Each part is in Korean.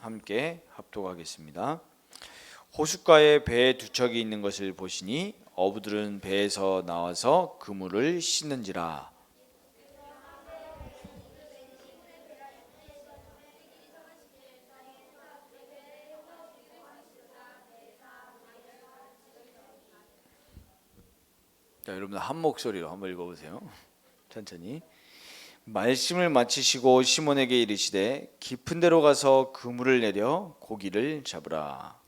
함께 합독하겠습니다. 호숫가에 배 두 척이 있는 것을 보시니 어부들은 배에서 나와서 그물을 씻는지라. 자, 여러분 한 목소리로 한번 읽어보세요. 천천히. 말씀을 마치시고 시몬에게 이르시되 깊은 데로 가서 그물을 내려 고기를 잡으라.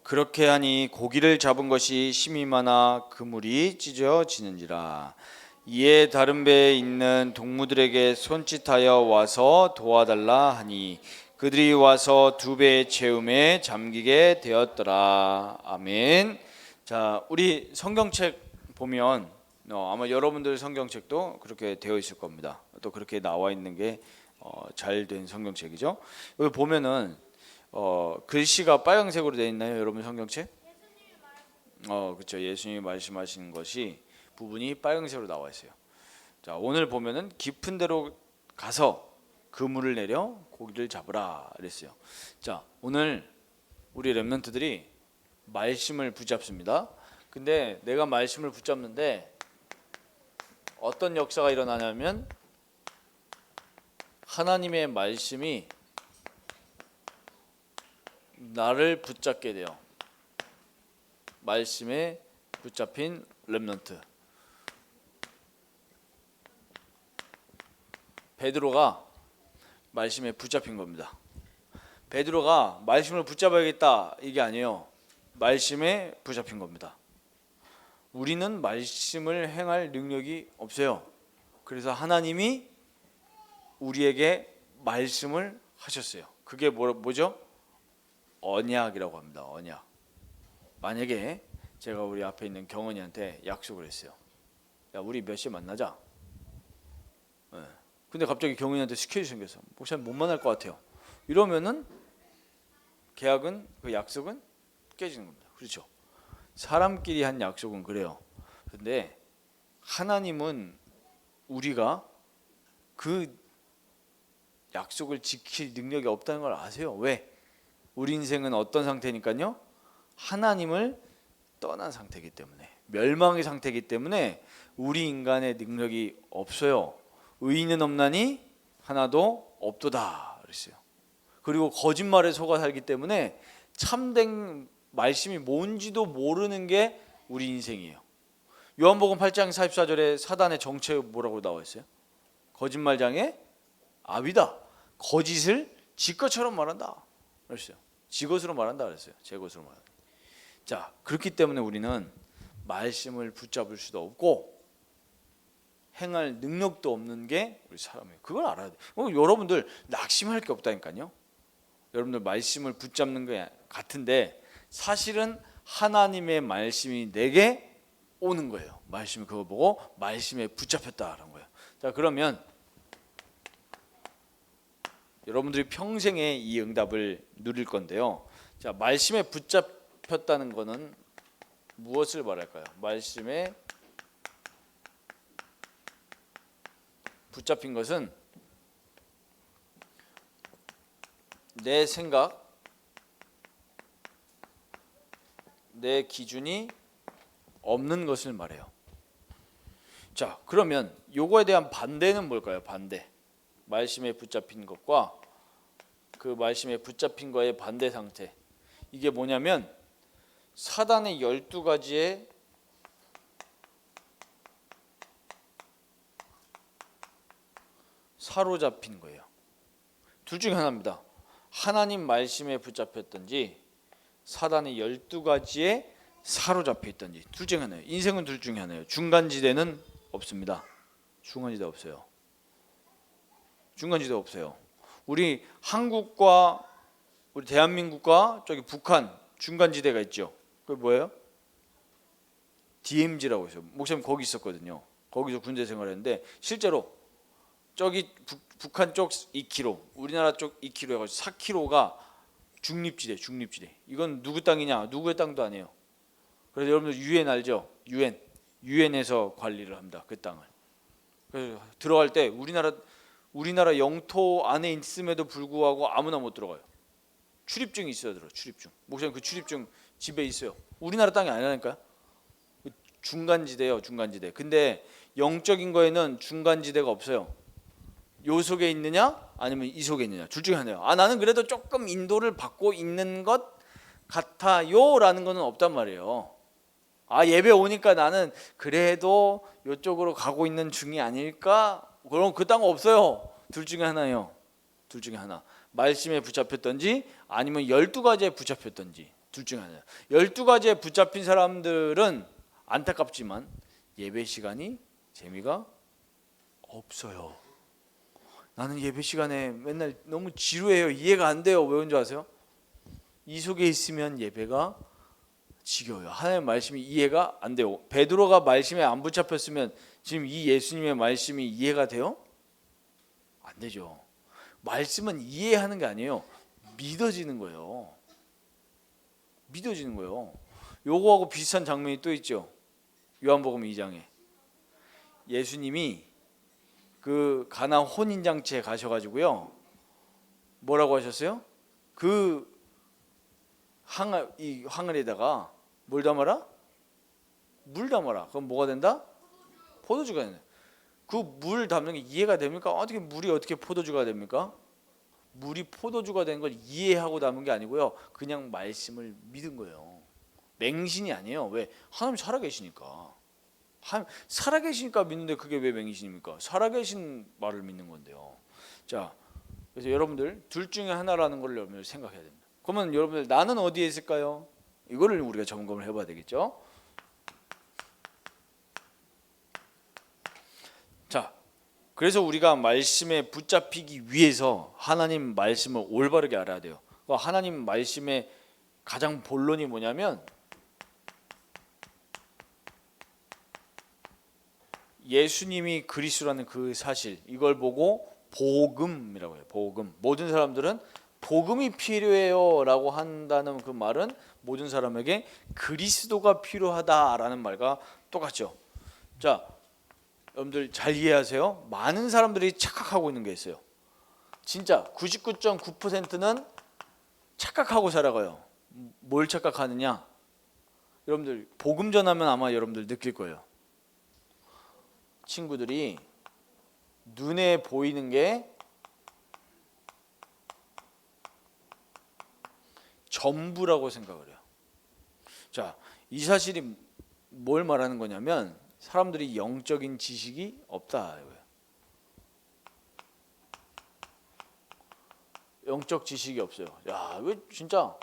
그렇게 하니 고기를 잡은 것이 심이 많아 그물이 찢어지는지라. 이에 다른 배에 있는 동무들에게 손짓하여 와서 도와달라 하니 그들이 와서 두 배의 채움에 잠기게 되었더라. 아멘. 자, 우리 성경책 보면 아마 여러분들 성경책도 그렇게 되어 있을 겁니다. 또 그렇게 나와 있는 게 잘 된 성경책이죠. 여기 보면은 글씨가 빨간색으로 되어 있나요, 여러분 성경책? 그렇죠. 예수님이 말씀하신 것이 부분이 빨간색으로 나와 있어요. 자, 오늘 보면은 깊은 데로 가서 그물을 내려 고기를 잡으라 그랬어요. 자, 오늘 우리 렘넌트들이 말씀을 붙잡습니다. 근데 내가 말씀을 붙잡는데 어떤 역사가 일어나냐면 하나님의 말씀이 나를 붙잡게 돼요. 말씀에 붙잡힌 렘넌트. 베드로가 말씀에 붙잡힌 겁니다. 베드로가 말씀을 붙잡아야겠다 이게 아니에요. 말씀에 붙잡힌 겁니다. 우리는 말씀을 행할 능력이 없어요. 그래서 하나님이 우리에게 말씀을 하셨어요. 그게 뭐죠? 언약이라고 합니다. 언약. 만약에 제가 우리 앞에 있는 경은이한테 약속을 했어요. 야, 우리 몇 시에 만나자. 네. 근데 갑자기 경은이한테 스케줄이 생겨서 목사님 못 만날 것 같아요. 이러면은 계약은, 그 약속은 깨지는 겁니다. 그렇죠? 사람끼리 한 약속은 그래요. 근데 하나님은 우리가 그 약속을 지킬 능력이 없다는 걸 아세요. 왜? 우리 인생은 어떤 상태니까요? 하나님을 떠난 상태이기 때문에, 멸망의 상태이기 때문에 우리 인간의 능력이 없어요. 의인은 없나니 하나도 없도다 그랬어요. 그리고 거짓말에 속아 살기 때문에 참된 말씀이 뭔지도 모르는 게 우리 인생이에요. 요한복음 8장 44절에 사단의 정체가 뭐라고 나와 있어요? 거짓말장의 아비다. 거짓을 지 것처럼 말한다 그랬어요. 지 것으로 말한다 그랬어요. 제 것으로 말한다. 자, 그렇기 때문에 우리는 말씀을 붙잡을 수도 없고 행할 능력도 없는 게 우리 사람이에요. 그걸 알아야 돼요. 여러분들 낙심할 게 없다니까요. 여러분들 말씀을 붙잡는 게 같은데 사실은 하나님의 말씀이 내게 오는 거예요. 말씀이 그거 보고 말씀에 붙잡혔다라는 거예요. 자, 그러면 여러분들이 평생에 이 응답을 누릴 건데요. 자, 말씀에 붙잡혔다는 것은 무엇을 말할까요? 말씀에 붙잡힌 것은 내 생각, 내 기준이 없는 것을 말해요. 자, 그러면 요거에 대한 반대는 뭘까요? 반대. 말씀에 붙잡힌 것과 그 말씀에 붙잡힌 거의 반대 상태. 이게 뭐냐면 사단의 12가지의 사로잡힌 거예요. 둘 중에 하나입니다. 하나님 말씀에 붙잡혔든지 사단의 12가지에 사로잡혀 있든지 둘 중에 하나예요. 인생은 둘 중에 하나예요. 중간지대는 없습니다. 중간지대 없어요. 중간지대 없어요. 우리 한국과 우리 대한민국과 저기 북한 중간지대가 있죠. 그게 뭐예요? DMZ라고 있어요. 목사님 거기 있었거든요. 거기서 군대 생활했는데 실제로 저기 북한 쪽 2km, 우리나라 쪽 2km 해가지고 4km가 중립지대. 이건 누구 땅이냐? 누구의 땅도 아니에요. 그래서 여러분들 유엔 알죠? 유엔에서 관리를 합니다. 그 땅을. 그래서 들어갈 때 우리나라 영토 안에 있음에도 불구하고 아무나 못 들어가요. 출입증이 있어야 들어. 출입증. 목사님 그 출입증 집에 있어요. 우리나라 땅이 아니라니까요. 중간지대예요. 중간지대. 근데 영적인 거에는 중간지대가 없어요. 요 속에 있느냐 아니면 이 속에 있느냐 둘 중에 하나예요. 나는 그래도 조금 인도를 받고 있는 것 같아요 라는 거는 없단 말이에요. 예배 오니까 나는 그래도 이쪽으로 가고 있는 중이 아닐까? 그럼 그 땅 없어요. 둘 중에 하나예요. 둘 중에 하나. 말씀에 붙잡혔던지 아니면 12가지에 붙잡혔던지 둘 중에 하나예요. 12가지에 붙잡힌 사람들은 안타깝지만 예배 시간이 재미가 없어요. 나는 예배 시간에 맨날 너무 지루해요. 이해가 안 돼요. 왜 그런 줄 아세요? 이 속에 있으면 예배가 지겨워요. 하나님의 말씀이 이해가 안 돼요. 베드로가 말씀에 안 붙잡혔으면 지금 이 예수님의 말씀이 이해가 돼요? 안 되죠. 말씀은 이해하는 게 아니에요. 믿어지는 거예요. 믿어지는 거예요. 요거하고 비슷한 장면이 또 있죠. 요한복음 2장에 예수님이 그 가나 혼인장치에 가셔가지고요. 뭐라고 하셨어요? 그 이 항아리에다가 뭘 담아라? 물 담아라. 그럼 뭐가 된다? 포도주가 된다. 그 물 담는 게 이해가 됩니까? 어떻게 물이 어떻게 포도주가 됩니까? 물이 포도주가 된 걸 이해하고 담은 게 아니고요. 그냥 말씀을 믿은 거예요. 맹신이 아니에요. 왜? 하나님 살아계시니까. 살아계시니까 믿는데 그게 왜 맹신입니까? 살아계신 말을 믿는 건데요. 자, 그래서 여러분들 둘 중에 하나라는 걸 여러분들 생각해야 됩니다. 그러면 여러분들 나는 어디에 있을까요? 이거를 우리가 점검을 해봐야 되겠죠. 자, 그래서 우리가 말씀에 붙잡히기 위해서 하나님 말씀을 올바르게 알아야 돼요. 하나님 말씀의 가장 본론이 뭐냐면 예수님이 그리스도라는 그 사실, 이걸 보고 복음이라고 해요. 복음. 모든 사람들은 복음이 필요해요 라고 한다는 그 말은 모든 사람에게 그리스도가 필요하다라는 말과 똑같죠. 자, 여러분들 잘 이해하세요. 많은 사람들이 착각하고 있는 게 있어요. 진짜 99.9%는 착각하고 살아가요. 뭘 착각하느냐? 여러분들 복음 전하면 아마 여러분들 느낄 거예요. 친구들이 눈에 보이는 게 전부라고 생각을 해요. 자, 이 사실이 뭘 말하는 거냐면 사람들이 영적인 지식이 없다 이거예요. 영적 지식이 없어요. 야, 왜 진짜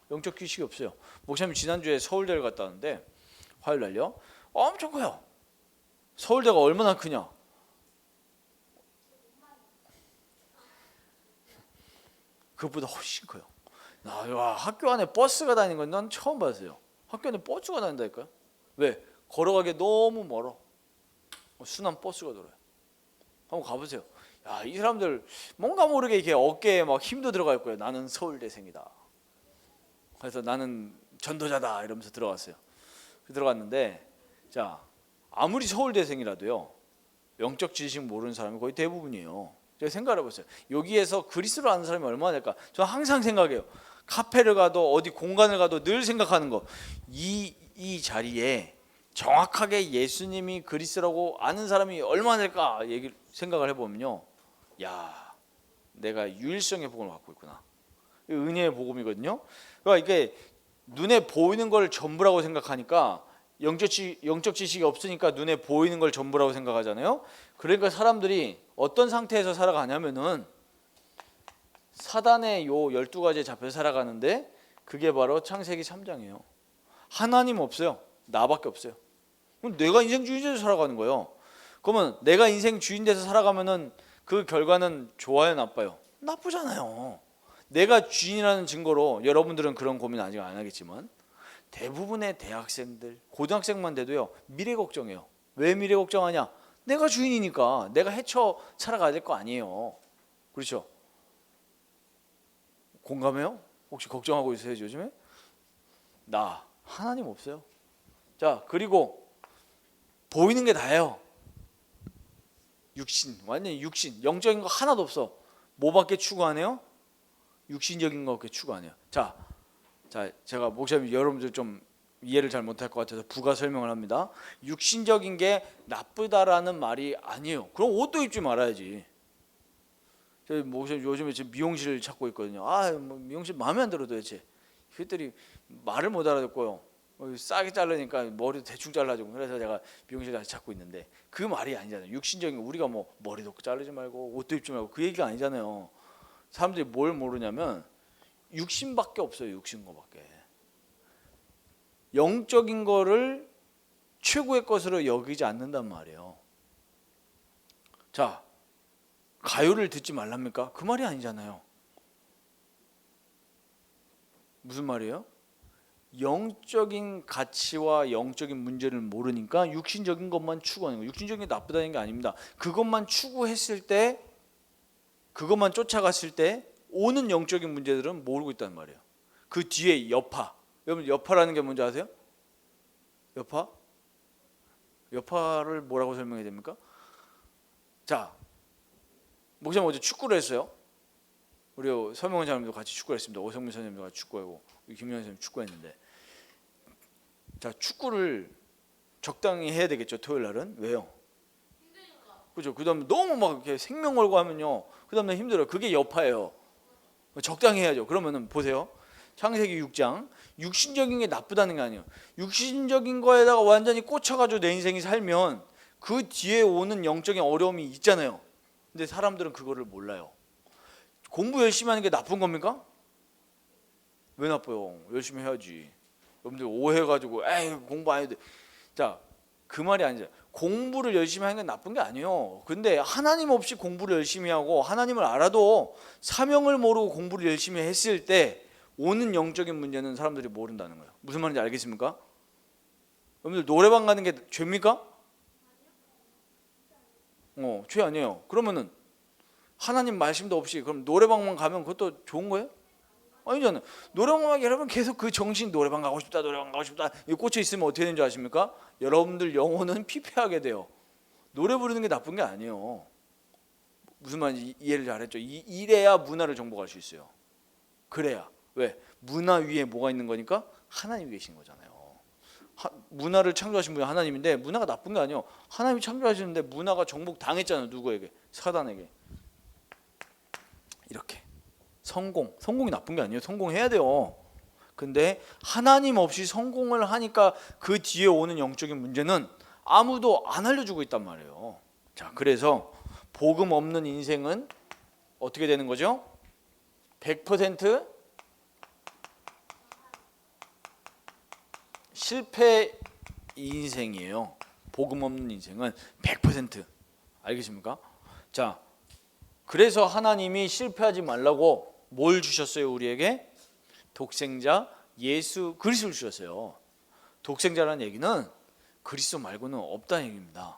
영적 지식이 없어요. 목사님 지난주에 서울대를 갔다 왔는데 화요일 날요. 엄청 커요. 서울대가 얼마나 크냐? 그것보다 훨씬 커요. 와, 학교 안에 버스가 다니는 건 난 처음 봤어요. 학교 안에 버스가 다닌다니까요. 왜? 걸어가기 너무 멀어. 순환 버스가 돌아요. 한번 가보세요. 야, 이 사람들 뭔가 모르게 이렇게 어깨에 막 힘도 들어갈 거예요. 나는 서울대생이다. 그래서 나는 전도자다 이러면서 들어갔어요. 들어갔는데 자, 아무리 서울대생이라도요 영적 지식 모르는 사람이 거의 대부분이에요. 제가 생각을 해보세요. 여기에서 그리스도를 아는 사람이 얼마나 될까? 저는 항상 생각해요. 카페를 가도 어디 공간을 가도 늘 생각하는 거. 이 자리에 정확하게 예수님이 그리스도라고 아는 사람이 얼마나 될까 생각을 해보면요. 야, 내가 유일성의 복음을 갖고 있구나. 은혜의 복음이거든요. 그러니까 이게 눈에 보이는 걸 전부라고 생각하니까 영적 지식이 없으니까 눈에 보이는 걸 전부라고 생각하잖아요. 그러니까 사람들이 어떤 상태에서 살아가냐면은 사단의 요 12가지에 잡혀 살아가는데 그게 바로 창세기 3장이에요. 하나님 없어요. 나밖에 없어요. 그럼 내가 인생 주인 돼서 살아가는 거예요. 그러면 내가 인생 주인 돼서 살아가면은 그 결과는 좋아요, 나빠요? 나쁘잖아요. 내가 주인이라는 증거로 여러분들은 그런 고민 아직 안 하겠지만 대부분의 대학생들, 고등학생만 돼도요 미래 걱정해요. 왜 미래 걱정하냐? 내가 주인이니까 내가 헤쳐 살아가야 될 거 아니에요. 그렇죠? 공감해요? 혹시 걱정하고 있어요 요즘에? 나 하나님 없어요. 자, 그리고 보이는 게 다예요. 육신, 완전히 육신, 영적인 거 하나도 없어. 뭐밖에 추구 안 해요? 육신적인 거밖에 추구 안 해요. 자, 제가 목사님 여러분들 좀 이해를 잘 못할 것 같아서 부가 설명을 합니다. 육신적인 게 나쁘다라는 말이 아니에요. 그럼 옷도 입지 말아야지. 저희 목사님 요즘에 지금 미용실을 찾고 있거든요. 뭐 미용실 마음에 안 들어 도대체. 그들이 말을 못 알아듣고요. 싸게 자르니까 머리도 대충 잘라주고, 그래서 제가 미용실 다시 찾고 있는데 그 말이 아니잖아요. 육신적인 거, 우리가 뭐 머리도 자르지 말고 옷도 입지 말고 그 얘기가 아니잖아요. 사람들이 뭘 모르냐면 육신밖에 없어요. 육신 거밖에. 영적인 거를 최고의 것으로 여기지 않는단 말이에요. 자, 가요를 듣지 말랍니까? 그 말이 아니잖아요. 무슨 말이에요? 영적인 가치와 영적인 문제를 모르니까 육신적인 것만 추구하는 거예요. 육신적인 게 나쁘다는 게 아닙니다. 그것만 추구했을 때, 그것만 쫓아갔을 때 오는 영적인 문제들은 모르고 있단 말이에요. 그 뒤에 여파. 여러분 여파라는 게 뭔지 아세요? 여파? 여파를 뭐라고 설명해야 됩니까? 자, 목사님 어제 축구를 했어요. 우리 서명원 장님도 같이 축구를 했습니다. 오성민 선생님도 같이 축구하고 김영현 선생님 축구했는데, 자, 축구를 적당히 해야 되겠죠. 토요일 날은. 왜요? 그죠? 그다음에 너무 막 이렇게 생명 걸고 하면요, 그다음에 힘들어요. 그게 여파예요. 적당히 해야죠. 그러면은 보세요. 창세기 6장, 육신적인 게 나쁘다는 게 아니에요. 육신적인 거에다가 완전히 꽂혀가지고 내 인생이 살면 그 뒤에 오는 영적인 어려움이 있잖아요. 근데 사람들은 그거를 몰라요. 공부 열심히 하는 게 나쁜 겁니까? 왜 나빠요? 열심히 해야지. 여러분들 오해가지고 에이 공부 안 해도 돼. 자, 그 말이 아니죠. 공부를 열심히 하는 건 나쁜 게 아니에요. 근데 하나님 없이 공부를 열심히 하고 하나님을 알아도 사명을 모르고 공부를 열심히 했을 때 오는 영적인 문제는 사람들이 모른다는 거예요. 무슨 말인지 알겠습니까? 여러분들 노래방 가는 게 죄입니까? 죄 아니에요. 그러면은 하나님 말씀도 없이 그럼 노래방만 가면 그것도 좋은 거예요? 아니잖아요. 노래방 여러분 계속 그 정신, 노래방 가고 싶다, 노래방 가고 싶다, 이 꽂혀 있으면 어떻게 되는 줄 아십니까? 여러분들 영혼은 피폐하게 돼요. 노래 부르는 게 나쁜 게 아니에요. 무슨 말인지 이해를 잘했죠? 이래야 문화를 정복할 수 있어요. 그래야. 왜? 문화 위에 뭐가 있는 거니까? 하나님이 계신 거잖아요. 문화를 창조하신 분이 하나님인데 문화가 나쁜 게 아니에요. 하나님이 창조하시는데 문화가 정복 당했잖아요. 누구에게? 사단에게. 이렇게. 성공이 나쁜 게 아니에요. 성공해야 돼요. 근데 하나님 없이 성공을 하니까 그 뒤에 오는 영적인 문제는 아무도 안 알려주고 있단 말이에요. 자, 그래서 복음 없는 인생은 어떻게 되는 거죠? 100% 실패 인생이에요. 복음 없는 인생은 100%. 알겠습니까? 자, 그래서 하나님이 실패하지 말라고 뭘 주셨어요? 우리에게 독생자 예수 그리스도를 주셨어요. 독생자라는 얘기는 그리스도 말고는 없다는 얘기입니다.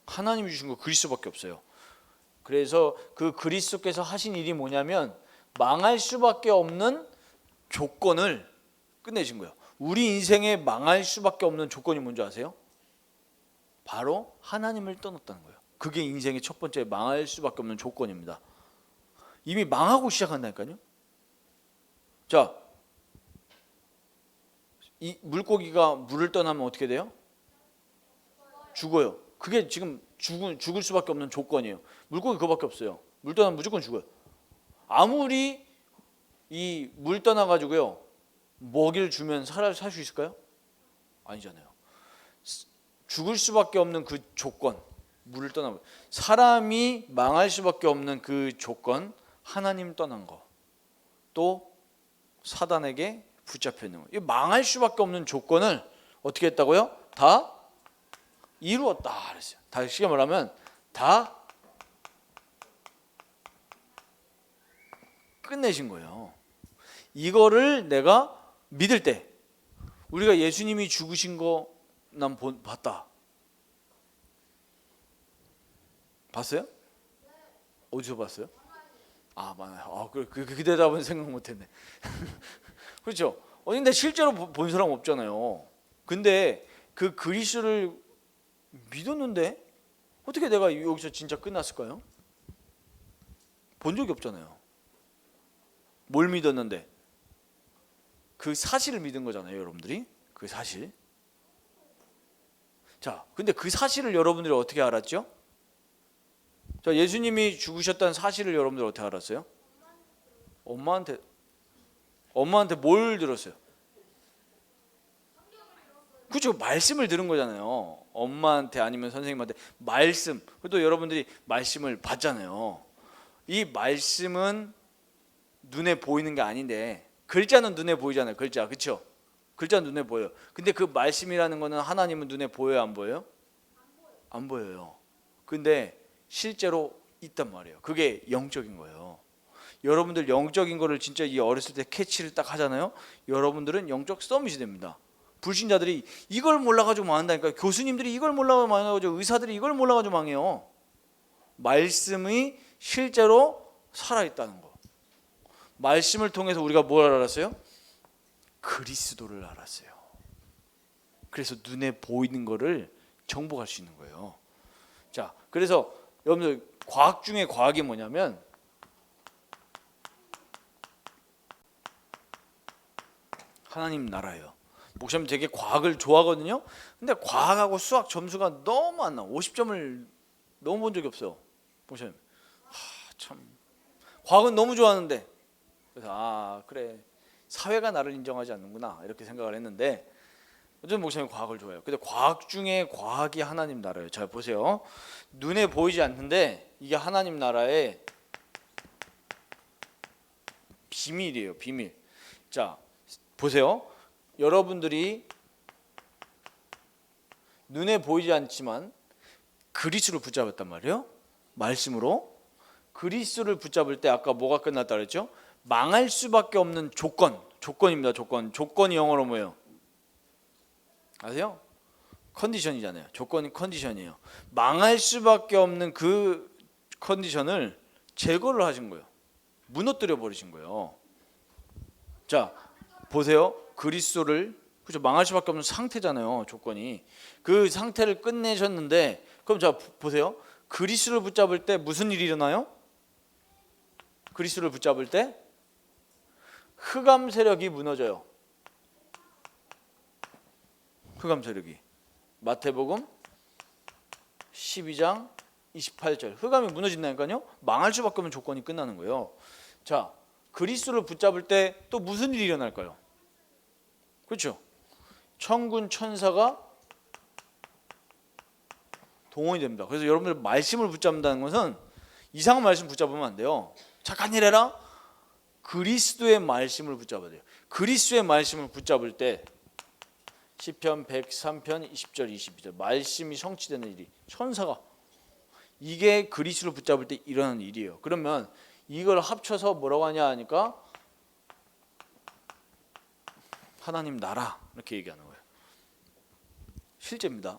하나님이 주신 거 그리스도밖에 없어요. 그래서 그 그리스도께서 하신 일이 뭐냐면 망할 수밖에 없는 조건을 끝내신 거예요. 우리 인생에 망할 수밖에 없는 조건이 뭔지 아세요? 바로 하나님을 떠났다는 거예요. 그게 인생의 첫 번째 망할 수밖에 없는 조건입니다. 이미 망하고 시작한다니까요. 자, 이 물고기가 물을 떠나면 어떻게 돼요? 죽어요. 그게 지금 죽을 수밖에 없는 조건이에요. 물고기 그거밖에 없어요. 물 떠나면 무조건 죽어요. 아무리 이 물 떠나가지고요 먹이를 주면 살 수 있을까요? 아니잖아요. 죽을 수밖에 없는 그 조건, 물을 떠나고 사람이 망할 수밖에 없는 그 조건, 하나님 떠난 거, 또 사단에게 붙잡혀 있는 거. 이 망할 수밖에 없는 조건을 어떻게 했다고요? 다 이루었다 그랬어요. 다시 말하면 다 끝내신 거예요. 이거를 내가 믿을 때, 우리가 예수님이 죽으신 거 난 봤다. 봤어요? 어디서 봤어요? 아, 많아요. 그 대답은 생각 못했네. 그렇죠. 근데 실제로 본 사람 없잖아요. 근데 그 그리스를 믿었는데 어떻게 내가 여기서 진짜 끝났을까요? 본 적이 없잖아요. 뭘 믿었는데? 그 사실을 믿은 거잖아요, 여러분들이. 그 사실. 자, 근데 그 사실을 여러분들이 어떻게 알았죠? 자, 예수님이 죽으셨다는 사실을 여러분들 어떻게 알았어요? 엄마한테 뭘 들었어요? 그죠? 말씀을 들은 거잖아요. 엄마한테 아니면 선생님한테 말씀. 또 여러분들이 말씀을 봤잖아요. 이 말씀은 눈에 보이는 게 아닌데 글자는 눈에 보이잖아요. 글자, 그렇죠? 글자는 눈에 보여요. 근데 그 말씀이라는 거는 하나님은 눈에 보여요, 안 보여요? 안 보여요. 근데 실제로 있단 말이에요. 그게 영적인 거예요. 여러분들 영적인 거를 진짜 이 어렸을 때 캐치를 딱 하잖아요. 여러분들은 영적 서밋이 됩니다. 불신자들이 이걸 몰라가지고 망한다니까. 교수님들이 이걸 몰라가지고 망해가지고 의사들이 이걸 몰라가지고 망해요. 말씀이 실제로 살아있다는 거. 말씀을 통해서 우리가 뭘 알았어요? 그리스도를 알았어요. 그래서 눈에 보이는 거를 정복할 수 있는 거예요. 자, 그래서 여러분들 과학 중에 과학이 뭐냐면 하나님 나라예요. 목사님 되게 과학을 좋아하거든요. 근데 과학하고 수학 점수가 너무 안 나와. 50점을 너무 본 적이 없어요. 목사님. 참 과학은 너무 좋아하는데 그래서 그래 사회가 나를 인정하지 않는구나 이렇게 생각을 했는데 어쨌든 목사님 과학을 좋아해요. 근데 과학 중에 과학이 하나님 나라예요. 잘 보세요. 눈에 보이지 않는데 이게 하나님 나라의 비밀이에요. 비밀. 자 보세요. 여러분들이 눈에 보이지 않지만 그리스도를 붙잡았단 말이에요. 말씀으로. 그리스도를 붙잡을 때 아까 뭐가 끝났다 그랬죠? 망할 수밖에 없는 조건입니다. 조건이 영어로 뭐예요? 아세요? 컨디션이잖아요. 조건이 컨디션이에요. 망할 수밖에 없는 그 컨디션을 제거를 하신 거예요. 무너뜨려 버리신 거예요. 자, 보세요. 그리스도를 그죠? 망할 수밖에 없는 상태잖아요. 조건이. 그 상태를 끝내셨는데 그럼 자 보세요. 그리스도를 붙잡을 때 무슨 일이 일어나요? 그리스도를 붙잡을 때 흑암 세력이 무너져요. 흑암 세력이. 마태복음 12장 28절. 흑암이 무너진다니까요. 망할 수밖에 없는 조건이 끝나는 거예요. 자, 그리스도를 붙잡을 때 또 무슨 일이 일어날까요? 그렇죠? 천군 천사가 동원이 됩니다. 그래서 여러분들 말씀을 붙잡는다는 것은 이상한 말씀 붙잡으면 안 돼요. 착한 일 해라. 그리스도의 말씀을 붙잡아야 돼요. 그리스도의 말씀을 붙잡을 때 시편 103편 20절 22절 말씀이 성취되는 일이 천사가 이게 그리스도를 붙잡을 때 일어나는 일이에요. 그러면 이걸 합쳐서 뭐라고 하냐 하니까 하나님 나라 이렇게 얘기하는 거예요. 실제입니다.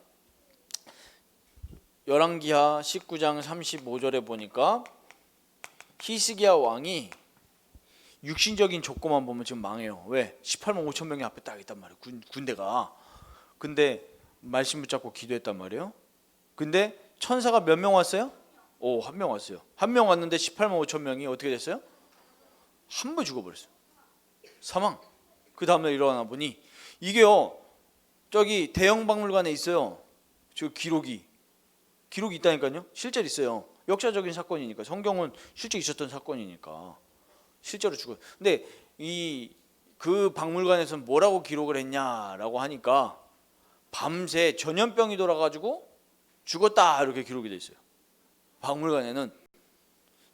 열왕기하 19장 35절에 보니까 히스기야 왕이 육신적인 조건만 보면 지금 망해요. 왜? 18만 5천 명이 앞에 딱 있단 말이에요. 군대가. 근데 말씀 붙잡고 기도했단 말이에요. 근데 천사가 몇 명 왔어요? 한 명 왔어요. 한 명 왔는데 18만 5천 명이 어떻게 됐어요? 한 번 죽어버렸어요. 사망. 그 다음날 일어나 보니 이게요. 저기 대형 박물관에 있어요. 저 기록이 있다니까요. 실제로 있어요. 역사적인 사건이니까. 성경은 실제 있었던 사건이니까. 실제로 죽어요. 근데 그 박물관에서는 뭐라고 기록을 했냐라고 하니까 밤새 전염병이 돌아가지고 죽었다 이렇게 기록이 돼 있어요. 박물관에는.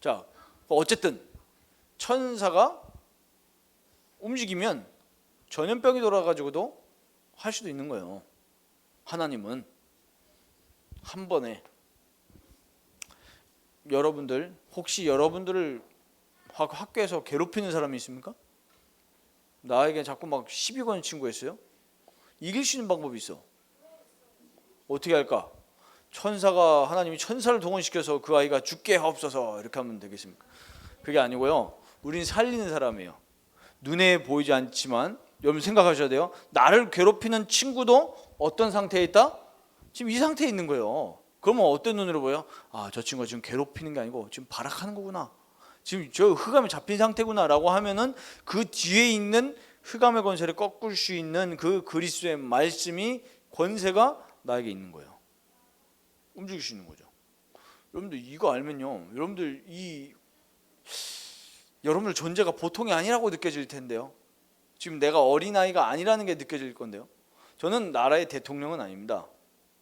자, 어쨌든 천사가 움직이면 전염병이 돌아가지고도 할 수도 있는 거예요. 하나님은 한 번에. 여러분들 혹시 여러분들을 학교에서 괴롭히는 사람이 있습니까? 나에게 자꾸 막 시비 거는 친구 있어요? 이길 수 있는 방법이 있어. 어떻게 할까? 하나님이 천사를 동원시켜서 그 아이가 죽게 하옵소서 이렇게 하면 되겠습니까? 그게 아니고요. 우린 살리는 사람이에요. 눈에 보이지 않지만 여러분 생각하셔야 돼요. 나를 괴롭히는 친구도 어떤 상태에 있다? 지금 이 상태에 있는 거예요. 그러면 어떤 눈으로 보여? 아, 저 친구가 지금 괴롭히는 게 아니고 지금 발악하는 거구나. 지금 저 흑암에 잡힌 상태구나라고 하면은 그 뒤에 있는 흑암의 권세를 꺾을 수 있는 그 그리스도의 말씀이 권세가 나에게 있는 거예요. 움직일 수 있는 거죠. 여러분들 이거 알면요, 여러분들 존재가 보통이 아니라고 느껴질 텐데요. 지금 내가 어린아이가 아니라는 게 느껴질 건데요. 저는 나라의 대통령은 아닙니다.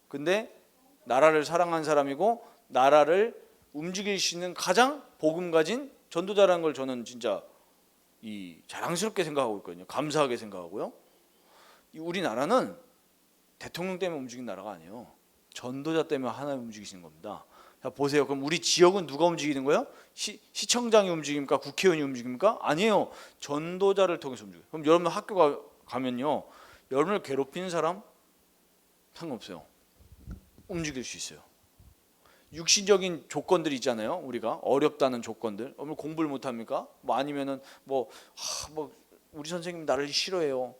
근데 나라를 사랑하는 사람이고 나라를 움직일 수 있는 가장 복음 가진 전도자라는 걸 저는 진짜 자랑스럽게 생각하고 있거든요. 감사하게 생각하고요. 우리나라는 대통령 때문에 움직인 나라가 아니에요. 전도자 때문에 하나님 움직이시는 겁니다. 자, 보세요. 그럼 우리 지역은 누가 움직이는 거예요? 시청장이 움직입니까? 국회의원이 움직입니까? 아니에요. 전도자를 통해서 움직여요. 그럼 여러분 학교 가면요, 여러분을 괴롭히는 사람 상관없어요. 움직일 수 있어요. 육신적인 조건들이 있잖아요. 우리가 어렵다는 조건들. 공부를 못 합니까? 뭐 아니면은 우리 선생님 나를 싫어해요.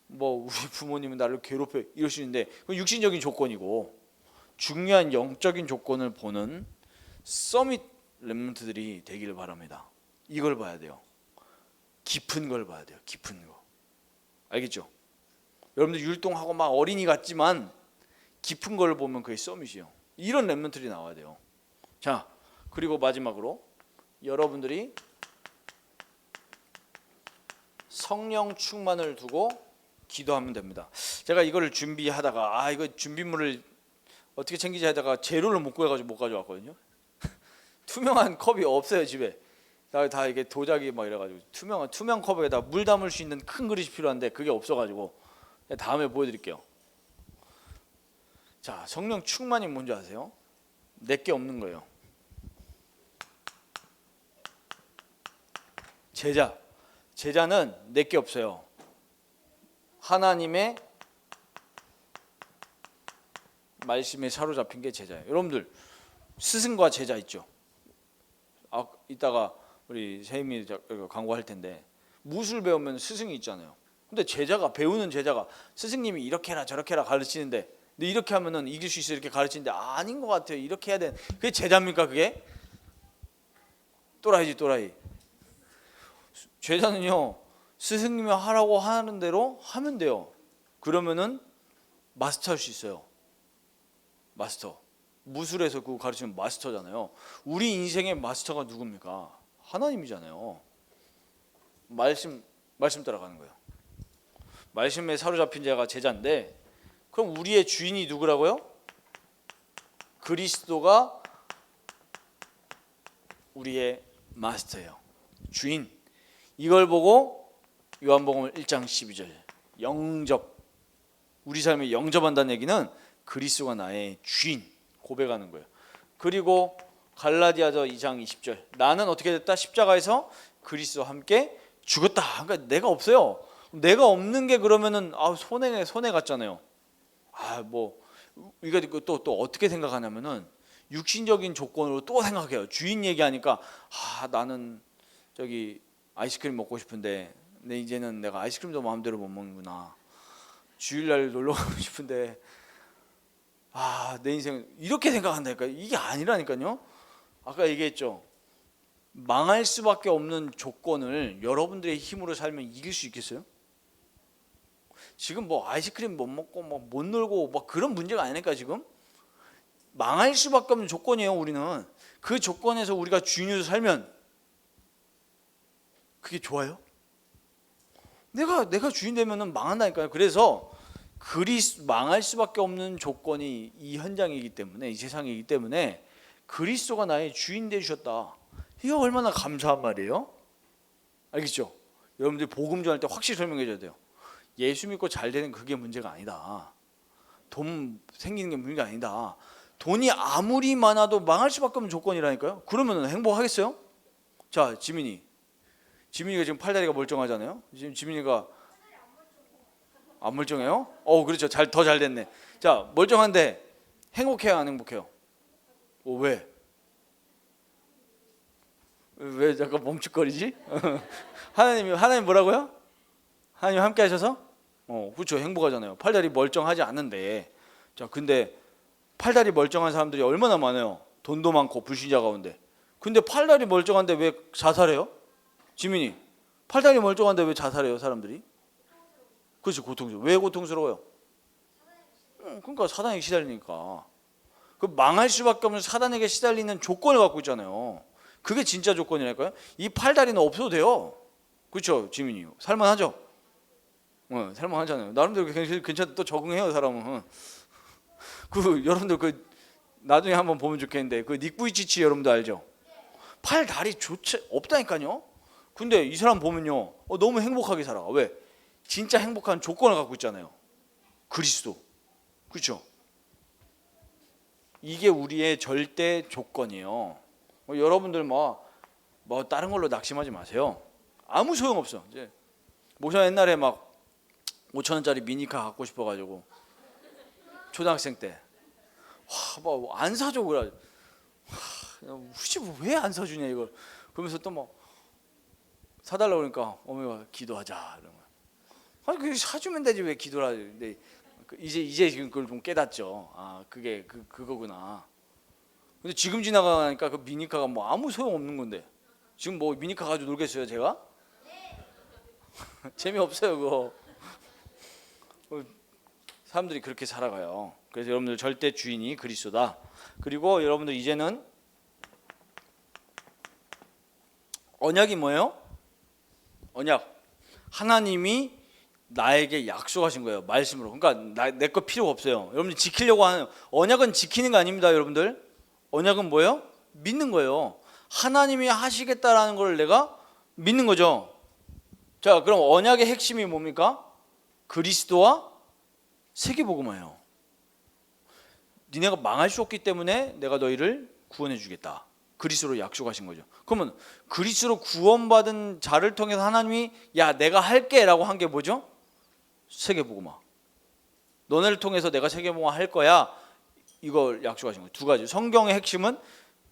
뭐 우리 부모님은 나를 괴롭혀. 이럴 수 있는데 그건 육신적인 조건이고, 중요한 영적인 조건을 보는 서밋 렘넌트들이 되기를 바랍니다. 이걸 봐야 돼요. 깊은 걸 봐야 돼요. 깊은 거. 알겠죠? 여러분들 율동하고 막 어린이 같지만 깊은 걸 보면 그게 서밋이에요. 이런 렘넌트들이 나와야 돼요. 자, 그리고 마지막으로 여러분들이 성령 충만을 두고 기도하면 됩니다. 제가 이거를 준비하다가 이거 준비물을 어떻게 챙기지 하다가 재료를 못 구해가지고 못 가져왔거든요. 투명한 컵이 없어요 집에. 다 이게 도자기 막 이래가지고 투명 컵에다 물 담을 수 있는 큰 그릇이 필요한데 그게 없어가지고 다음에 보여드릴게요. 자, 성령 충만이 뭔지 아세요? 내게 없는 거예요. 제자는 내게 없어요. 하나님의 말씀에 사로잡힌 게 제자예요. 여러분들 스승과 제자 있죠. 이따가 우리 세임이 광고할 텐데 무술 배우면 스승이 있잖아요. 근데 배우는 제자가 스승님이 이렇게 해라 저렇게 해라 가르치는데, 근데 이렇게 하면은 이길 수 있어 이렇게 가르치는데 아닌 것 같아요. 이렇게 해야 돼. 그게 제자입니까? 그게 또라이지 또라이. 제자는요, 스승님이 하라고 하는 대로 하면 돼요. 그러면은 마스터할 수 있어요. 마스터. 무술에서 그거 가르치면 마스터잖아요. 우리 인생의 마스터가 누굽니까? 하나님이잖아요. 말씀 따라가는 거예요. 말씀에 사로잡힌 자가 제자인데, 그럼 우리의 주인이 누구라고요? 그리스도가 우리의 마스터예요. 주인. 이걸 보고 요한복음 1장 12절 영접, 우리 삶에 영접한다는 얘기는 그리스도가 나의 주인 고백하는 거예요. 그리고 갈라디아서 2장 20절 나는 어떻게 됐다? 십자가에서 그리스도와 함께 죽었다. 그러니까 내가 없어요. 내가 없는 게 그러면은 손해 같잖아요. 우리가 또 어떻게 생각하냐면은 육신적인 조건으로 또 생각해요. 주인 얘기하니까 나는 저기 아이스크림 먹고 싶은데 근데 이제는 내가 아이스크림도 마음대로 못 먹는구나. 주일날 놀러 가고 싶은데 내 인생 이렇게 생각한다니까. 이게 아니라니까요. 아까 얘기했죠. 망할 수밖에 없는 조건을 여러분들의 힘으로 살면 이길 수 있겠어요? 지금 아이스크림 못 먹고 못 놀고 그런 문제가 아니니까. 지금 망할 수밖에 없는 조건이에요. 우리는 그 조건에서 우리가 주인으로 살면 그게 좋아요? 내가 주인 되면은 망한다니까요. 그래서 망할 수밖에 없는 조건이 이 현장이기 때문에, 이 세상이기 때문에 그리스도가 나의 주인 되주셨다. 이거 얼마나 감사한 말이에요. 알겠죠? 여러분들이 복음 전할 때 확실히 설명해 줘야 돼요. 예수 믿고 잘 되는 그게 문제가 아니다. 돈 생기는 게 문제가 아니다. 돈이 아무리 많아도 망할 수밖에 없는 조건이라니까요. 그러면 행복하겠어요? 자, 지민이가 지금 팔다리가 멀쩡하잖아요. 지금 지민이가 안 멀쩡해요? 그렇죠. 더 잘 됐네. 자, 멀쩡한데 행복해요, 안 행복해요? 왜? 왜 잠깐 멈칫거리지? 하나님 뭐라고요? 하나님 함께 하셔서? 그렇죠. 행복하잖아요. 팔다리 멀쩡하지 않은데. 자, 근데 팔다리 멀쩡한 사람들이 얼마나 많아요. 돈도 많고 불신자 가운데. 근데 팔다리 멀쩡한데 왜 자살해요? 지민이, 팔다리 멀쩡한데 왜 자살해요, 사람들이? 그렇죠. 고통스러워. 왜 고통스러워요? 그러니까 사단에게 시달리니까. 그 망할 수밖에 없는 사단에게 시달리는 조건을 갖고 있잖아요. 그게 진짜 조건이랄까요? 이 팔다리는 없어도 돼요. 그렇죠, 지민이. 살만하죠. 살만하잖아요. 나름대로 괜찮 또 적응해요, 사람은. 그 여러분들 그 나중에 한번 보면 좋겠는데 그 닉 부이치치 여러분도 알죠? 팔 다리 좋지 없다니까요. 근데 이 사람 보면요, 너무 행복하게 살아. 왜? 진짜 행복한 조건을 갖고 있잖아요. 그리스도. 그렇죠? 이게 우리의 절대 조건이에요. 여러분들 뭐 다른 걸로 낙심하지 마세요. 아무 소용 없어. 이제 모셔 옛날에 막 5천 원짜리 미니카 갖고 싶어가지고 초등학생 때 뭐 안 사줘 그래. 혹시 왜 안 사주냐 이걸. 그러면서 또 뭐 사달라고 그러니까 어머니가 기도하자 이런 거. 아니 그게 사주면 되지 왜 기도를 하지. 근데 이제 지금 그걸 좀 깨닫죠. 아 그게 그거구나. 근데 지금 지나가니까 그 미니카가 뭐 아무 소용 없는 건데 지금 뭐 미니카 가지고 놀겠어요 제가? 재미없어요 그거. 사람들이 그렇게 살아가요. 그래서 여러분들 절대 주인이 그리스도다. 그리고 여러분들 이제는 언약이 뭐예요? 언약. 하나님이 나에게 약속하신 거예요. 말씀으로. 그러니까 내 거 필요가 없어요. 여러분들 지키려고 하는 언약은 지키는 거 아닙니다, 여러분들. 언약은 뭐예요? 믿는 거예요. 하나님이 하시겠다라는 걸 내가 믿는 거죠. 자, 그럼 언약의 핵심이 뭡니까? 그리스도와 세계복음화예요. 니네가 망할 수 없기 때문에 내가 너희를 구원해 주겠다. 그리스도로 약속하신 거죠. 그러면 그리스도로 구원받은 자를 통해서 하나님이 야 내가 할게 라고 한 게 뭐죠? 세계복음화. 너네를 통해서 내가 세계복음화 할 거야. 이걸 약속하신 거예요. 두 가지. 성경의 핵심은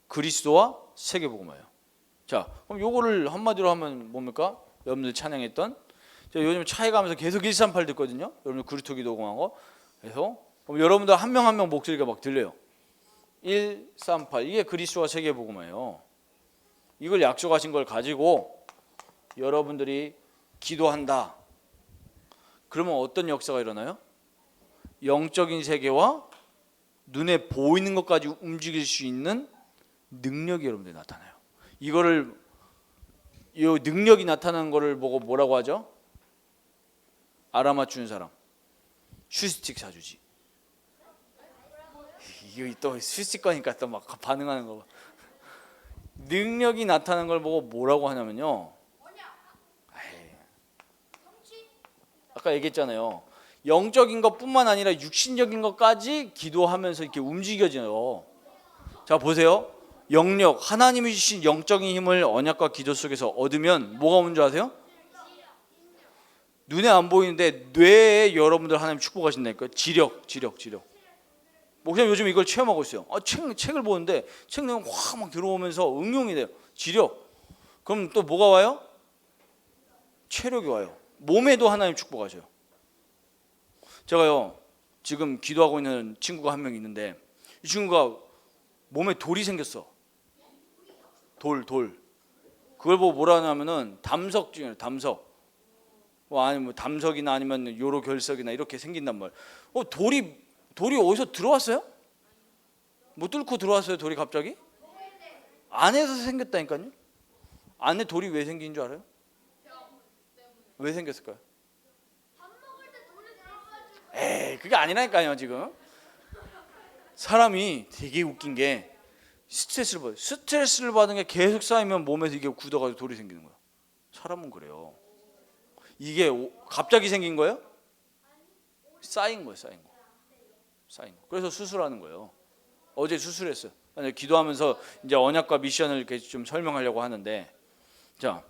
그리스도와 세계복음화예요. 자, 그럼 요거를 한마디로 하면 뭡니까? 여러분들 찬양했던 제가 요즘 차에 가면서 계속 138 듣거든요. 여러분들 그리스도 기도공하고 그래서 그럼 여러분들 한 명 한 명 목소리가 막 들려요. 138 이게 그리스도와 세계복음화예요. 이걸 약속하신 걸 가지고 여러분들이 기도한다. 그러면 어떤 역사가 일어나요? 영적인 세계와 눈에 보이는 것까지 움직일 수 있는 능력이 여러분들이 나타나요. 이거를 이 능력이 나타나는 거를 보고 뭐라고 하죠? 알아맞추는 사람 슈스틱 사주지. 이거 또 슈스틱 거니까 또 막 반응하는 거 봐. 능력이 나타나는 걸 보고 뭐라고 하냐면요. 아까 얘기했잖아요. 영적인 것뿐만 아니라 육신적인 것까지 기도하면서 이렇게 움직여져요. 자 보세요. 영력, 하나님이 주신 영적인 힘을 언약과 기도 속에서 얻으면 뭐가 오는 줄 아세요? 눈에 안 보이는데 뇌에 여러분들 하나님 축복하신다니까요. 지력. 목사님 요즘 이걸 체험하고 있어요. 책을 보는데 책 내용 확 막 들어오면서 응용이 돼요. 지력. 그럼 또 뭐가 와요? 체력이 와요. 몸에도 하나님 축복하셔요. 제가요 지금 기도하고 있는 친구가 한 명 있는데 이 친구가 몸에 돌이 생겼어. 돌. 그걸 보고 뭐라 하냐면은 담석 중에 담석. 아니면 담석이나 아니면 요로 결석이나 이렇게 생긴단 말. 돌이 어디서 들어왔어요? 뭐 뚫고 들어왔어요? 돌이 갑자기? 안에서 생겼다니까요. 안에 돌이 왜 생긴 줄 알아요? 왜 생겼을까요? 그게 아니라니까요. 지금 사람이 되게 웃긴 게 스트레스를 받은 게 계속 쌓이면 몸에서 이게 굳어가지고 돌이 생기는 거야. 사람은 그래요. 이게 갑자기 생긴 거예요? 쌓인 거예요. 그래서 수술하는 거예요. 어제 수술했어요. 기도하면서 이제 언약과 미션을 이렇게 좀 설명하려고 하는데, 자,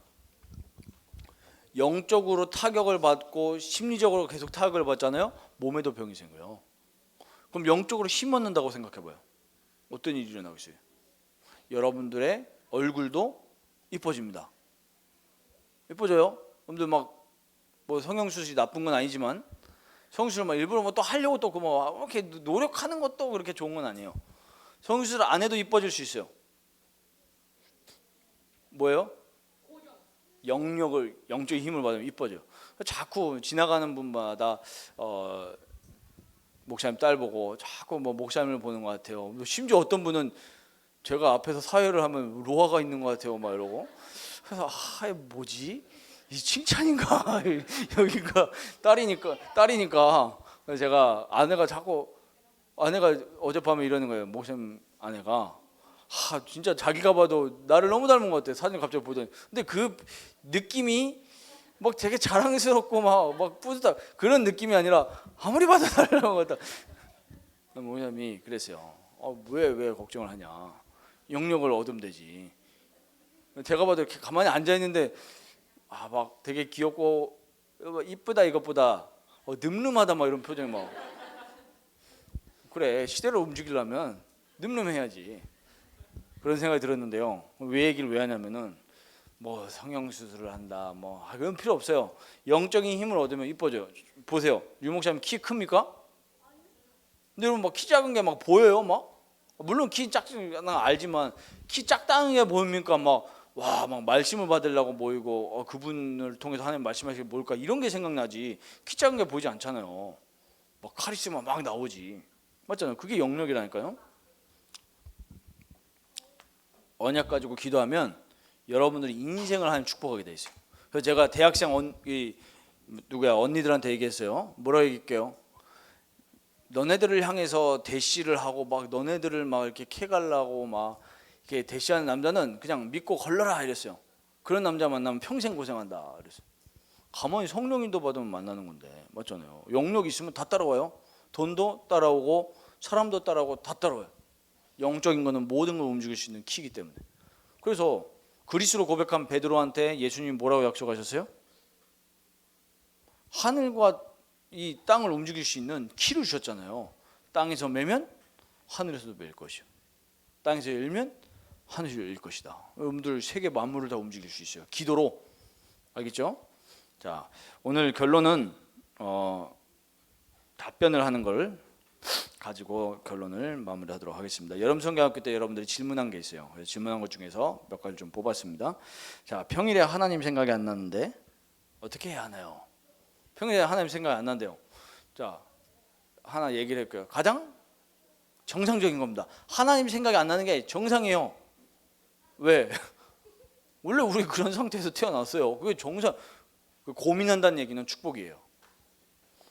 영적으로 타격을 받고 심리적으로 계속 타격을 받잖아요. 몸에도 병이 생겨요. 그럼 영적으로 힘 얻는다고 생각해봐요. 어떤 일이 일어나겠어요? 여러분들의 얼굴도 이뻐집니다. 이뻐져요. 여러분들 막 뭐 성형수술이 나쁜 건 아니지만 성형수술 막 일부러 뭐 또 하려고 또 뭐 이렇게 노력하는 것도 그렇게 좋은 건 아니에요. 성형수술 안 해도 이뻐질 수 있어요. 뭐예요? 영적인 힘을 받으면 이뻐져요. 자꾸 지나가는 분마다 목사님 딸 보고 자꾸 뭐 목사님을 보는 것 같아요. 심지어 어떤 분은 제가 앞에서 사회를 하면 로아가 있는 것 같아요, 막 이러고. 그래서 뭐지? 이 칭찬인가? 여기가 딸이니까. 그래서 제가 아내가 어젯밤에 이러는 거예요. 목사님 아내가 진짜 자기가 봐도 나를 너무 닮은 것 같아. 사진 갑자기 보더니. 근데 그 느낌이 막 되게 자랑스럽고 막 뿌듯한 그런 느낌이 아니라 아무리 봐도 닮은 것 같다. 목사님이 그랬어요. 왜 걱정을 하냐? 영역을 얻으면 되지. 제가 봐도 이렇게 가만히 앉아 있는데 막 되게 귀엽고 이쁘다 이것보다 늠름하다 막 이런 표정이 막 그래 시대를 움직이려면 늠름해야지 그런 생각이 들었는데요. 얘기를 왜 하냐면은 뭐 성형수술을 한다 그런 필요 없어요. 영적인 힘을 얻으면 이뻐져요. 보세요. 유 목사님 키 큽니까? 근데 여러분 막 키 작은 게 막 보여요 막? 물론 키 작은 건 알지만 키 작다는 게 보입니까? 막 말씀을 받으려고 모이고 그분을 통해서 하나님 말씀하시기 뭘까 이런 게 생각나지 키 작은 게 보이지 않잖아요. 막 카리스마 막 나오지 맞잖아요. 그게 영역이라니까요. 언약 가지고 기도하면 여러분들이 인생을 하는 축복하게 돼 있어요. 그래서 제가 대학생 언니들한테 얘기했어요. 뭐라고 얘기할게요? 너네들을 향해서 대시를 하고 막 너네들을 막 이렇게 캐가려고 막 이렇게 대시하는 남자는 그냥 믿고 걸러라 이랬어요. 그런 남자 만나면 평생 고생한다 이랬어요. 가만히 성령인도 받으면 만나는 건데 맞잖아요. 영역 있으면 다 따라와요. 돈도 따라오고 사람도 따라오고 다 따라와요. 영적인 거는 모든 걸 움직일 수 있는 키이기 때문에. 그래서 그리스로 고백한 베드로한테 예수님이 뭐라고 약속하셨어요? 하늘과 이 땅을 움직일 수 있는 키를 주셨잖아요. 땅에서 매면 하늘에서도 맬 것이요. 땅에서 열면 하늘에서 열릴 것이다. 여러분들 세계 만물을 다 움직일 수 있어요. 기도로. 알겠죠? 자, 오늘 결론은 답변을 하는 걸 가지고 결론을 마무리하도록 하겠습니다. 여름 성경학교 때 여러분들이 질문한 게 있어요. 그래서 질문한 것 중에서 몇 가지 좀 뽑았습니다. 자, 평일에 하나님 생각이 안 나는데 어떻게 해야 하나요? 평일에 하나님 생각이 안 난대요. 자, 하나 얘기를 할게요. 가장 정상적인 겁니다. 하나님 생각이 안 나는 게 정상이에요. 왜? 원래 우리 그런 상태에서 태어났어요. 그게 정상. 고민한다는 얘기는 축복이에요.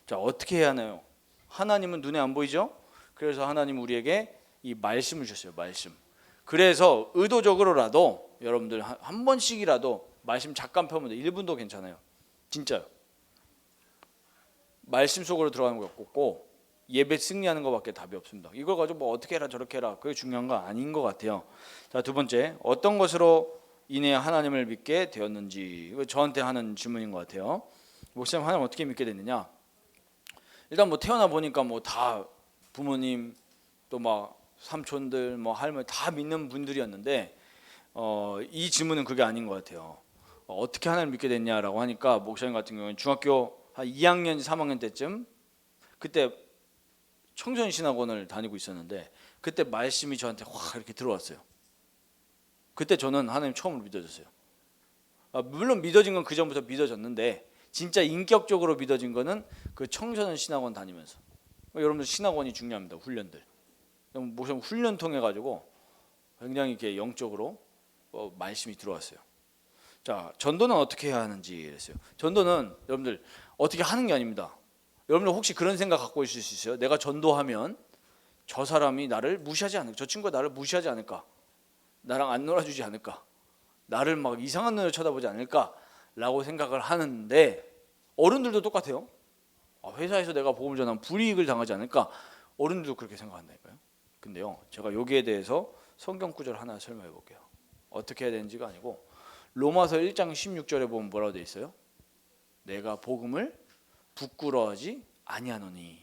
자, 어떻게 해야 하나요? 하나님은 눈에 안 보이죠? 그래서 하나님 우리에게 이 말씀을 주셨어요. 말씀. 그래서 의도적으로라도 여러분들 한 번씩이라도 말씀 잠깐 펴면 돼요. 1분도 괜찮아요. 진짜요. 말씀 속으로 들어가는 거 없고 예배 승리하는 것밖에 답이 없습니다. 이걸 가지고 뭐 어떻게 해라 저렇게 해라 그게 중요한 거 아닌 것 같아요. 자, 두 번째, 어떤 것으로 인해 하나님을 믿게 되었는지. 이거 저한테 하는 질문인 것 같아요. 목사님, 하나님 어떻게 믿게 됐느냐? 일단 뭐 태어나 보니까 뭐 다 부모님 또 막 삼촌들 뭐 할머니 다 믿는 분들이었는데 이 질문은 그게 아닌 것 같아요. 어떻게 하나님을 믿게 됐냐라고 하니까 목사님 같은 경우는 중학교 한 2학년 3학년 때쯤 그때 청소년 신학원을 다니고 있었는데 그때 말씀이 저한테 확 이렇게 들어왔어요. 그때 저는 하나님 처음으로 믿어졌어요. 물론 믿어진 건 그 전부터 믿어졌는데 진짜 인격적으로 믿어진 거는 그 청소년 신학원 다니면서. 여러분들 신학원이 중요합니다. 훈련들. 무슨 훈련 통해 가지고 굉장히 이렇게 영적으로 말씀이 들어왔어요. 자, 전도는 어떻게 해야 하는지 그랬어요. 전도는 여러분들 어떻게 하는 게 아닙니다. 여러분들 혹시 그런 생각 갖고 있을 수 있어요? 내가 전도하면 저 사람이 나를 무시하지 않을까? 저 친구가 나를 무시하지 않을까? 나랑 안 놀아주지 않을까? 나를 막 이상한 눈으로 쳐다보지 않을까? 라고 생각을 하는데 어른들도 똑같아요. 회사에서 내가 복음을 전하면 불이익을 당하지 않을까? 어른들도 그렇게 생각한다니까요. 근데요, 제가 여기에 대해서 성경 구절 하나 설명해 볼게요. 어떻게 해야 되는지가 아니고 로마서 1장 16절에 보면 뭐라고 돼 있어요? 내가 복음을 부끄러워하지 아니하노니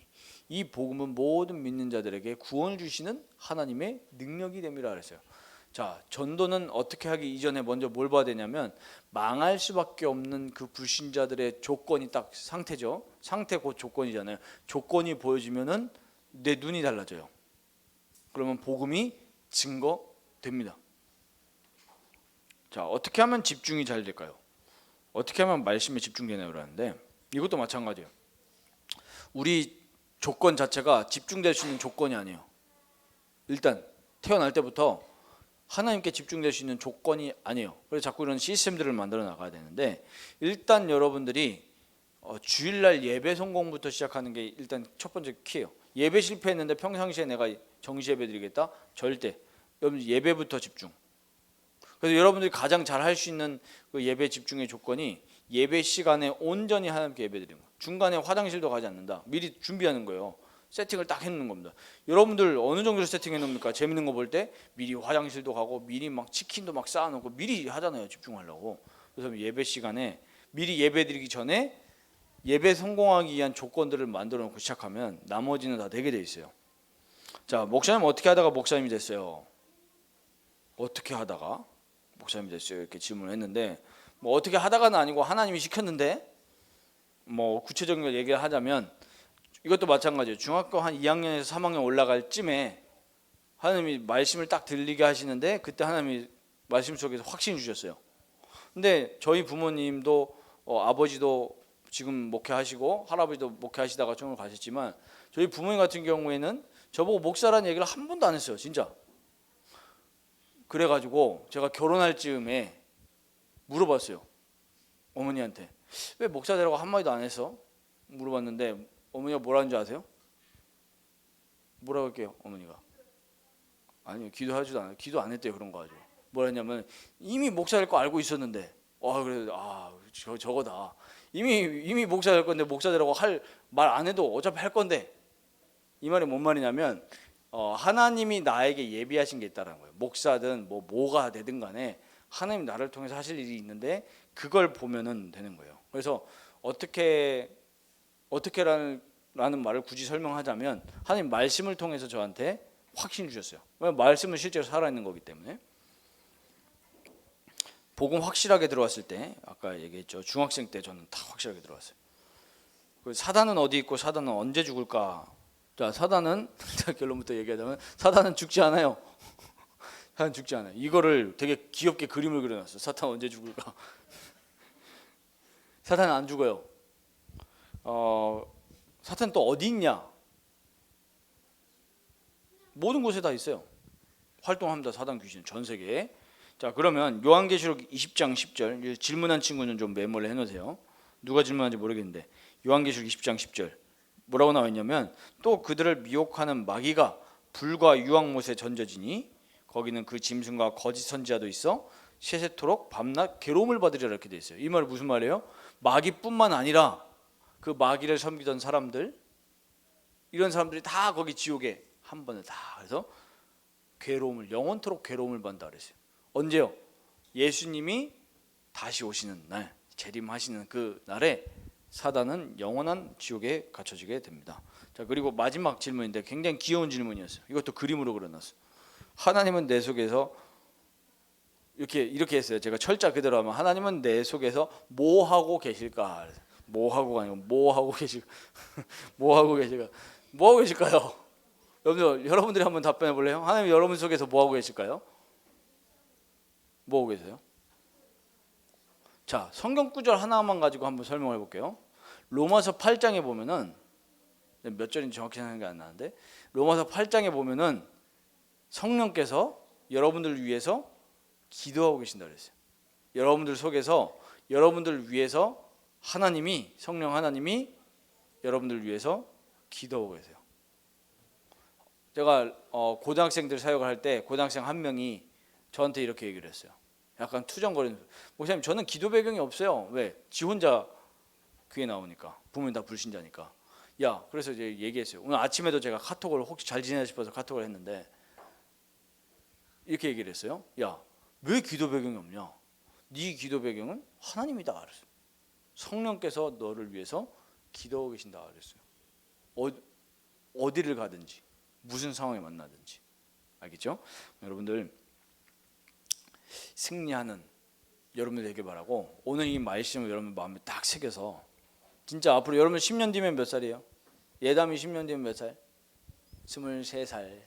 이 복음은 모든 믿는 자들에게 구원을 주시는 하나님의 능력이 됨이라 그랬어요. 자, 전도는 어떻게 하기 이전에 먼저 뭘 봐야 되냐면 망할 수밖에 없는 그 불신자들의 조건이 딱 상태죠. 상태 곧 조건이잖아요. 조건이 보여지면은 내 눈이 달라져요. 그러면 복음이 증거됩니다. 자, 어떻게 하면 집중이 잘 될까요? 어떻게 하면 말씀에 집중되나요? 그러는데 이것도 마찬가지예요. 우리 조건 자체가 집중될 수 있는 조건이 아니에요. 일단 태어날 때부터 하나님께 집중될 수 있는 조건이 아니에요. 그래서 자꾸 이런 시스템들을 만들어 나가야 되는데, 일단 여러분들이 주일날 예배 성공부터 시작하는 게 일단 첫 번째 키예요. 예배 실패했는데 평상시에 내가 정시 예배 드리겠다? 절대. 여러분 예배부터 집중. 그래서 여러분들이 가장 잘 할 수 있는 그 예배 집중의 조건이 예배 시간에 온전히 하나님께 예배 드리는 거예요. 중간에 화장실도 가지 않는다. 미리 준비하는 거예요. 세팅을 딱 해놓는 겁니다. 여러분들 어느 정도로 세팅해 놓습니까? 재밌는 거 볼 때 미리 화장실도 가고 미리 막 치킨도 막 쌓아놓고 미리 하잖아요. 집중하려고. 그래서 예배 시간에 미리 예배 드리기 전에 예배 성공하기 위한 조건들을 만들어 놓고 시작하면 나머지는 다 되게 돼 있어요. 자, 목사님 어떻게 하다가 목사님이 됐어요? 어떻게 하다가 목사님이 됐어요? 이렇게 질문을 했는데, 뭐 어떻게 하다가는 아니고 하나님이 시켰는데, 뭐 구체적인 걸 얘기를 하자면 이것도 마찬가지예요. 중학교 한 2학년에서 3학년 올라갈 쯤에 하나님이 말씀을 딱 들리게 하시는데, 그때 하나님이 말씀 속에서 확신을 주셨어요. 근데 저희 부모님도 아버지도 지금 목회하시고 할아버지도 목회하시다가 천국을 가셨지만, 저희 부모님 같은 경우에는 저보고 목사라는 얘기를 한 번도 안 했어요. 진짜. 그래가지고 제가 결혼할 즈음에 물어봤어요. 어머니한테 왜 목사 되라고 한마디도 안 했어? 물어봤는데 어머니가 뭐라는 줄 아세요? 뭐라고 할게요? 어머니가 아니요, 기도하지도 않아요. 기도 안 했대요. 그런 거 가지고 뭐라 했냐면, 이미 목사 될 거 알고 있었는데, 그래서 저거다. 이미 목사 될 건데 목사 되라고 할 말 안 해도 어차피 할 건데. 이 말이 뭔 말이냐면 하나님이 나에게 예비하신 게 있다는 거예요. 목사든 뭐가 되든 간에 하나님 나를 통해서 하실 일이 있는데 그걸 보면은 되는 거예요. 그래서 어떻게라는 말을 굳이 설명하자면, 하나님 말씀을 통해서 저한테 확신 주셨어요. 말씀은 실제로 살아있는 거기 때문에. 복음 확실하게 들어왔을 때, 아까 얘기했죠. 중학생 때 저는 다 확실하게 들어왔어요. 사단은 어디 있고 사단은 언제 죽을까? 자, 사단은 결론부터 얘기하자면 사단은 죽지 않아요. 사단 죽지 않아요. 이거를 되게 귀엽게 그림을 그려놨어요. 사탄 언제 죽을까? 사탄은 안 죽어요. 사탄 또 어디 있냐? 모든 곳에 다 있어요. 활동합니다. 사단 귀신은 전 세계에. 자, 그러면 요한계시록 20장 10절, 질문한 친구는 좀 메모를 해놓으세요. 누가 질문한지 모르겠는데 요한계시록 20장 10절 뭐라고 나와 있냐면, 또 그들을 미혹하는 마귀가 불과 유황못에 던져지니 거기는 그 짐승과 거짓 선지자도 있어 세세토록 밤낮 괴로움을 받으리라, 이렇게 돼 있어요. 이 말은 무슨 말이에요? 마귀뿐만 아니라 그 마귀를 섬기던 사람들, 이런 사람들이 다 거기 지옥에 한 번에 다, 그래서 괴로움을, 영원토록 괴로움을 받는다 그랬어요. 언제요? 예수님이 다시 오시는 날, 재림하시는 그 날에 사단은 영원한 지옥에 갇혀지게 됩니다. 자, 그리고 마지막 질문인데 굉장히 귀여운 질문이었어요. 이것도 그림으로 그려놨어요. 하나님은 내 속에서 이렇게 했어요. 제가 철자 그대로 하면, 하나님은 내 속에서 뭐 하고 계실까? 뭐 하고가 아니고 뭐 하고 계실까? 뭐 하고 계실까? 뭐 하고 계실까요? 여러분들이 한번 답변해 볼래요? 하나님 여러분 속에서 뭐 하고 계실까요? 뭐 하고 계세요? 자, 성경 구절 하나만 가지고 한번 설명해 볼게요. 로마서 8장에 보면은, 몇 절인지 정확히 생각이 안 나는데, 로마서 8장에 보면은 성령께서 여러분들을 위해서 기도하고 계신다 그랬어요. 여러분들 속에서, 여러분들을 위해서 성령 하나님이 여러분들을 위해서 기도하고 계세요. 제가 고등학생들 사역을 할 때 고등학생 한 명이 저한테 이렇게 얘기를 했어요. 약간 투정거리는, 목사님 저는 기도 배경이 없어요. 왜? 지 혼자 교회 나오니까, 부모님 다 불신자니까. 야, 그래서 이제 얘기했어요. 오늘 아침에도 제가 카톡을, 혹시 잘 지내나 싶어서 카톡을 했는데 이렇게 얘기를 했어요. 야, 왜 기도 배경이 없냐? 네 기도 배경은 하나님이다 그랬어요. 성령께서 너를 위해서 기도하고 계신다 그랬어요. 어디를 가든지 무슨 상황에 만나든지. 알겠죠? 여러분들, 승리하는 여러분들 되길 바라고, 오늘 이 말씀을 여러분 마음에 딱 새겨서 진짜 앞으로 여러분 10년 뒤면 몇 살이에요? 예담이 10년 뒤면 몇 살? 23살.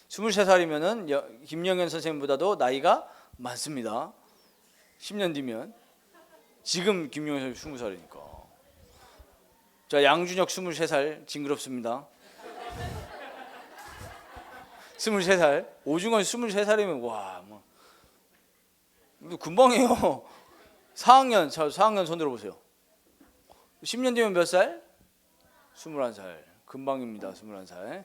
23살이면은 김영현 선생님보다도 나이가 많습니다. 10년 뒤면. 지금 김영현 선생님 20살이니까. 자, 양준혁 23살 징그럽습니다. 23살. 오중원 23살이면 와, 뭐 금방이에요. 4학년, 4학년 손 들어보세요. 10년 뒤면 몇 살? 21살. 금방입니다. 21살.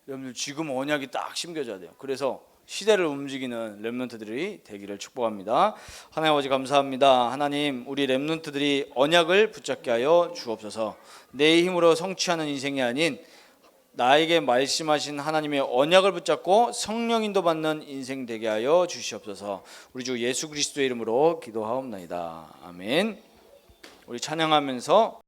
여러분들 지금 언약이 딱 심겨져야 돼요. 그래서 시대를 움직이는 렘넌트들이 되기를 축복합니다. 하나님 아버지 감사합니다. 하나님, 우리 렘넌트들이 언약을 붙잡게 하여 주옵소서. 내 힘으로 성취하는 인생이 아닌 나에게 말씀하신 하나님의 언약을 붙잡고 성령 인도 받는 인생 되게 하여 주시옵소서. 우리 주 예수 그리스도의 이름으로 기도하옵나이다. 아멘. 우리 찬양하면서